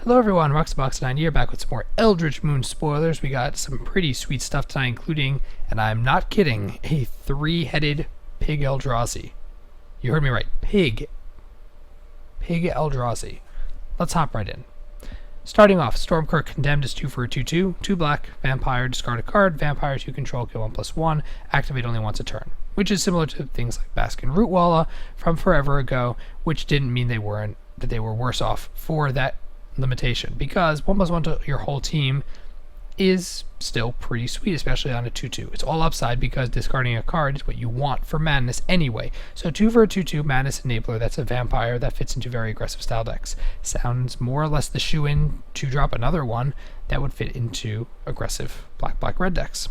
Hello everyone, Roxbox9 here, back with some more Eldritch Moon spoilers. We got some pretty sweet stuff tonight, including, and I'm not kidding, a three-headed pig Eldrazi. You heard me right, pig. Pig Eldrazi. Let's hop right in. Starting off, Stormcroak Condemned is 2 for a 2/2, 2 black, vampire, discard a card, vampires you control get 1/1, activate only once a turn, which is similar to things like Baskin Rootwalla from forever ago, which didn't mean they were worse off for that limitation, because 1/1 to your whole team is still pretty sweet, especially on a 2/2. It's all upside because discarding a card is what you want for madness anyway. So 2 for a 2/2 madness enabler, that's a vampire that fits into very aggressive style decks. Sounds more or less the shoe-in to drop another one that would fit into aggressive black red decks.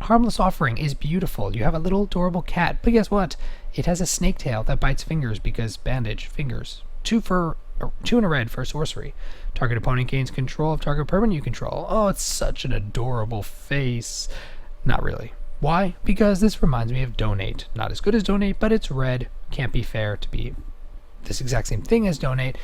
Harmless Offering is beautiful. You have a little adorable cat, but guess what? It has a snake tail that bites fingers because bandage fingers. 2 and a red for a sorcery. Target opponent gains control of target permanent you control. Oh, it's such an adorable face. Not really. Why? Because this reminds me of Donate. Not as good as Donate, but it's red. Can't be fair to be this exact same thing as Donate.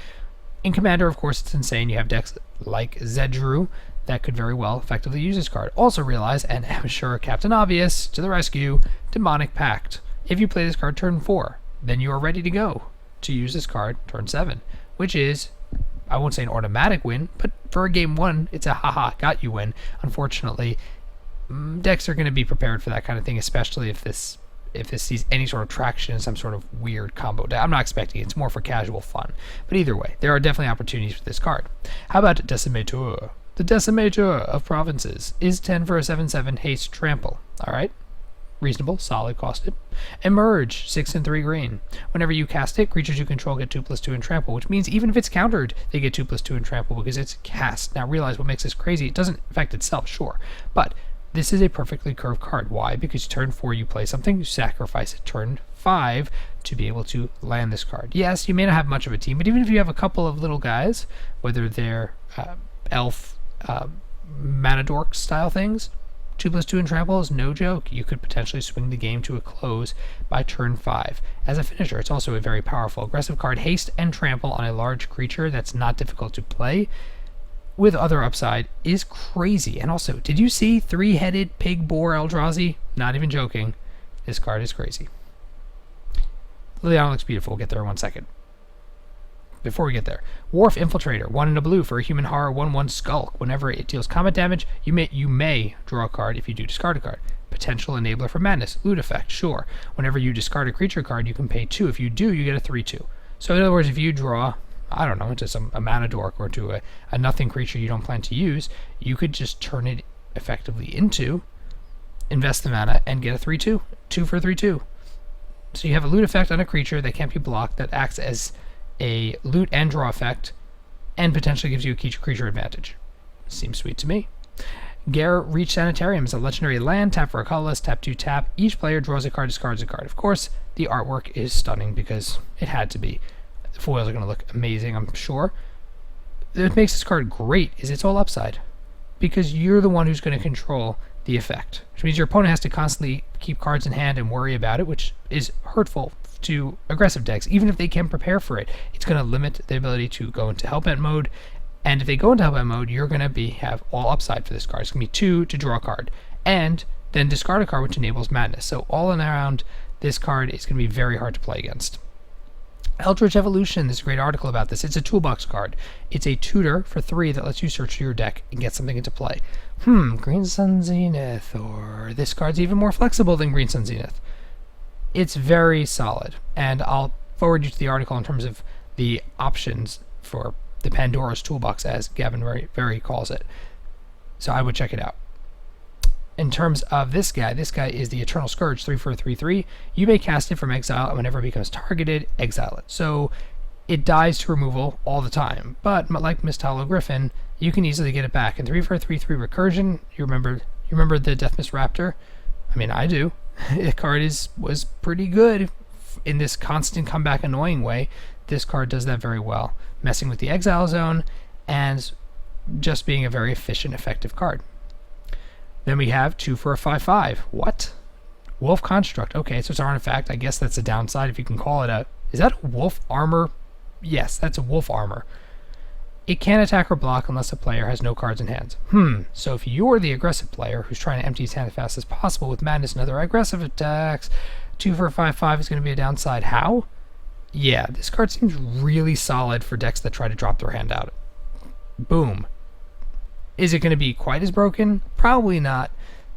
In Commander, of course, it's insane. You have decks like Zedru that could very well effectively use this card. Also realize, and I'm sure Captain Obvious to the rescue, Demonic Pact. If you play this card turn 4, then you are ready to go to use this card turn 7. Which is, I won't say an automatic win, but for a game 1, it's a haha, got you win. Unfortunately, decks are going to be prepared for that kind of thing, especially if this sees any sort of traction in some sort of weird combo deck. I'm not expecting it. It's more for casual fun. But either way, there are definitely opportunities with this card. How about Decimator? The Decimator of Provinces is 10 for a 7/7 haste trample. Alright? Reasonable, solid costed. Emerge, 6 and 3 green. Whenever you cast it, creatures you control get 2/2 in trample, which means even if it's countered, they get 2/2 in trample because it's cast. Now realize what makes this crazy. It doesn't affect itself, sure, but this is a perfectly curved card. Why? Because turn 4 you play something, you sacrifice it turn 5 to be able to land this card. Yes, you may not have much of a team, but even if you have a couple of little guys, whether they're elf, mana dork style things, 2/2 in trample is no joke. You could potentially swing the game to a close by turn 5. As a finisher, it's also a very powerful aggressive card. Haste and trample on a large creature that's not difficult to play with other upside is crazy. And also, did you see 3-headed pig boar Eldrazi? Not even joking. This card is crazy. Liliana looks beautiful. We'll get there in 1 second. Before we get there, Wharf Infiltrator, 1 and a blue for a human horror 1/1 skulk. Whenever it deals combat damage, you may draw a card if you do discard a card. Potential enabler for madness, loot effect, sure. Whenever you discard a creature card, you can pay 2. If you do, you get a 3/2. So in other words, if you draw, I don't know, into a mana dork or to a nothing creature you don't plan to use, you could just turn it effectively into, invest the mana, and get a 3/2. 2 for 3/2. So you have a loot effect on a creature that can't be blocked that acts as a loot and draw effect, and potentially gives you a creature advantage. Seems sweet to me. Gare Reach Sanitarium is a legendary land, tap for a colorless, tap 2 tap. Each player draws a card, discards a card. Of course, the artwork is stunning because it had to be. The foils are going to look amazing, I'm sure. What makes this card great is it's all upside, because you're the one who's going to control the effect, which means your opponent has to constantly keep cards in hand and worry about it, which is hurtful to aggressive decks. Even if they can prepare for it, it's going to limit the ability to go into Hellbent mode, and if they go into Hellbent mode, you're going to have all upside for this card. It's going to be 2 to draw a card, and then discard a card, which enables madness. So all in around, this card is going to be very hard to play against. Eldritch Evolution, there's a great article about this. It's a toolbox card. It's a tutor for 3 that lets you search through your deck and get something into play. Green Sun Zenith, or this card's even more flexible than Green Sun Zenith. It's very solid, and I'll forward you to the article in terms of the options for the Pandora's Toolbox, as Gavin very calls it. So I would check it out. In terms of this guy is the Eternal Scourge, 3 for a 3/3. You may cast it from exile, and whenever it becomes targeted, exile it. So it dies to removal all the time, but like Mistalo Griffin, you can easily get it back. And 3 for a 3/3 recursion, you remember the Deathmist Raptor? I mean, I do. The card was pretty good in this constant comeback annoying way. This card does that very well, messing with the exile zone and just being a very efficient, effective card. Then we have 2 for a 5/5. What? Wolf Construct. Okay, so it's an artifact. I guess that's a downside if you can call it a... Is that a wolf armor? Yes, that's a wolf armor. It can't attack or block unless a player has no cards in hand. So if you're the aggressive player who's trying to empty his hand as fast as possible with Madness and other aggressive attacks, 2 for a 5/5 is going to be a downside. How? Yeah, this card seems really solid for decks that try to drop their hand out. Boom. Is it going to be quite as broken? Probably not.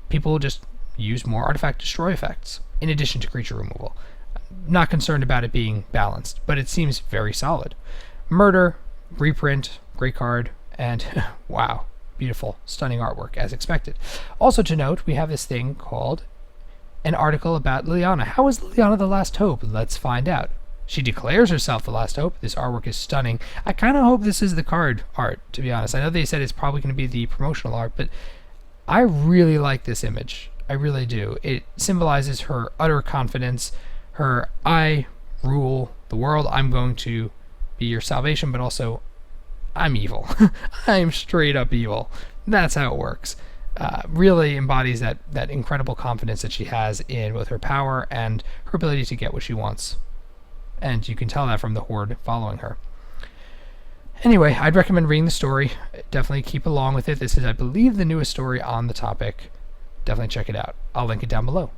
People will just use more artifact destroy effects in addition to creature removal. Not concerned about it being balanced, but it seems very solid. Murder, reprint, great card, and wow, beautiful, stunning artwork as expected. Also to note, we have this thing called an article about Liliana. How is Liliana the last hope? Let's find out. She declares herself the last hope. This artwork is stunning. I kind of hope this is the card art, to be honest. I know they said it's probably going to be the promotional art, but I really like this image. I really do. It symbolizes her utter confidence, her I rule the world. I'm going to be your salvation, but also I'm evil. I'm straight up evil. That's how it works. Really embodies that incredible confidence that she has in both her power and her ability to get what she wants. And you can tell that from the horde following her. Anyway, I'd recommend reading the story. Definitely keep along with it. This is, I believe, the newest story on the topic. Definitely check it out. I'll link it down below.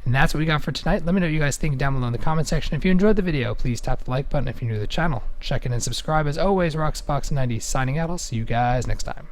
And that's what we got for tonight. Let me know what you guys think down below in the comment section. If you enjoyed the video, please tap the like button. If you're new to the channel, check in and subscribe. As always, RoxBox90 signing out. I'll see you guys next time.